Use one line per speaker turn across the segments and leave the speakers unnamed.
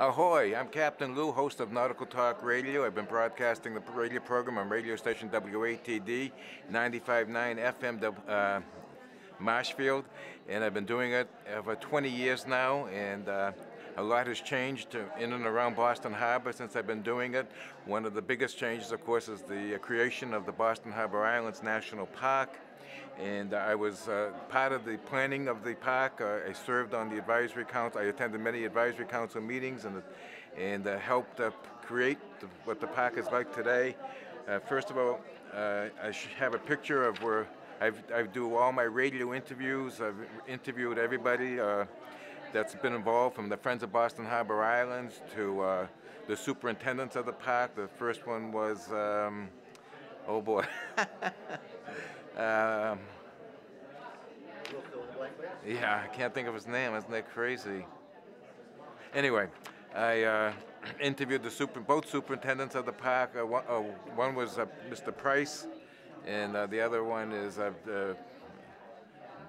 Ahoy, I'm Captain Lou, host of Nautical Talk Radio. I've been broadcasting the radio program on radio station WATD 95.9 FM Marshfield, and I've been doing it for 20 years now, and a lot has changed in and around Boston Harbor since I've been doing it. One of the biggest changes, of course, is the creation of the Boston Harbor Islands National Park. And I was part of the planning of the park. I served on the advisory council. I attended many advisory council meetings and helped create what the park is like today. First of all, I have a picture of where I do all my radio interviews. I've interviewed everybody that's been involved, from the Friends of Boston Harbor Islands to the superintendents of the park. The first one was, oh boy. Yeah, I can't think of his name. Isn't that crazy? Anyway, I interviewed both superintendents of the park. One was Mr. Price, and the other one is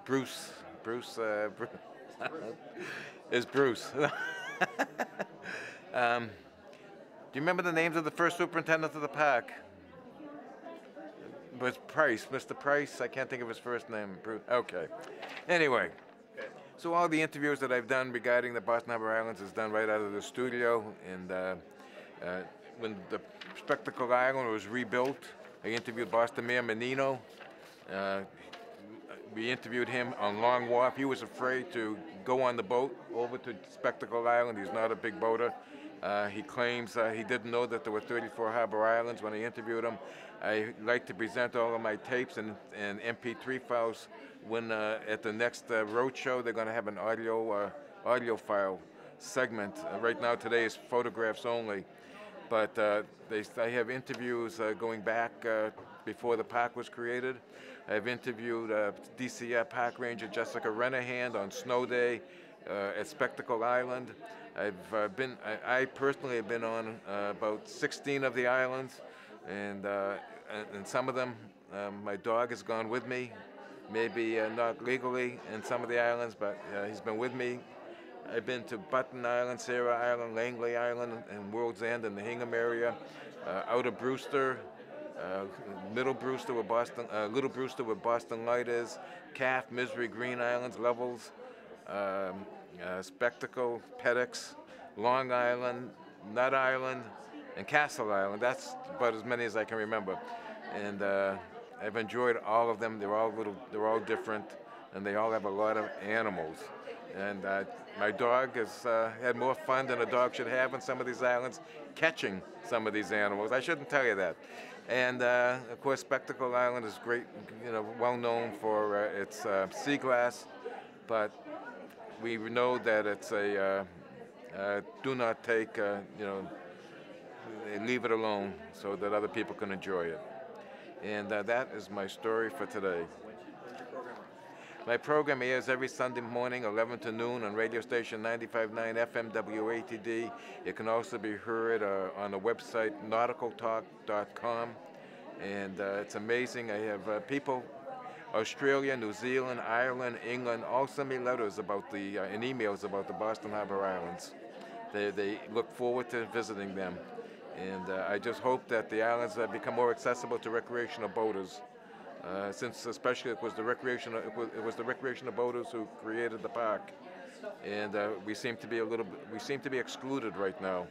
Bruce. Bruce is Bruce. Do you remember the names of the first superintendents of the park? It was Price, Mr. Price. I can't think of his first name. Bruce. Okay. Anyway, so all the interviews that I've done regarding the Boston Harbor Islands is done right out of the studio. And when the Spectacle Island was rebuilt, I interviewed Boston Mayor Menino. We interviewed him on Long Wharf. He was afraid to go on the boat over to Spectacle Island. He's not a big boater. He claims he didn't know that there were 34 harbor islands when I interviewed him. I like to present all of my tapes and MP3 files when at the next road show they're going to have an audio file segment. Right now today is photographs only, but I have interviews going back before the park was created. I've interviewed DCF Park Ranger Jessica Renahan on snow day at Spectacle Island. I personally have been on about 16 of the islands, and some of them, my dog has gone with me, maybe not legally in some of the islands, but he's been with me. I've been to Button Island, Sarah Island, Langley Island, and World's End in the Hingham area, Outer Brewster, Middle Brewster where Boston, Little Brewster where Boston Light is, Calf, Misery, Green Islands, Levels, Spectacle, Peddocks, Long Island, Nut Island, and Castle Island. That's about as many as I can remember. And I've enjoyed all of them. They're all different, and they all have a lot of animals. And my dog has had more fun than a dog should have on some of these islands, catching some of these animals. I shouldn't tell you that. And of course, Spectacle Island is great, well known for its sea glass, but we know that it's a do not take, leave it alone so that other people can enjoy it. And that is my story for today. My program airs every Sunday morning, 11 to noon, on radio station 95.9 FM WATD. It can also be heard on the website nauticaltalk.com. And it's amazing. I have people, Australia, New Zealand, Ireland, England, all send me letters about and emails about the Boston Harbor Islands. They look forward to visiting them. And I just hope that the islands become more accessible to recreational boaters. Since especially it was the recreational boaters who created the park, and we seem to be excluded right now.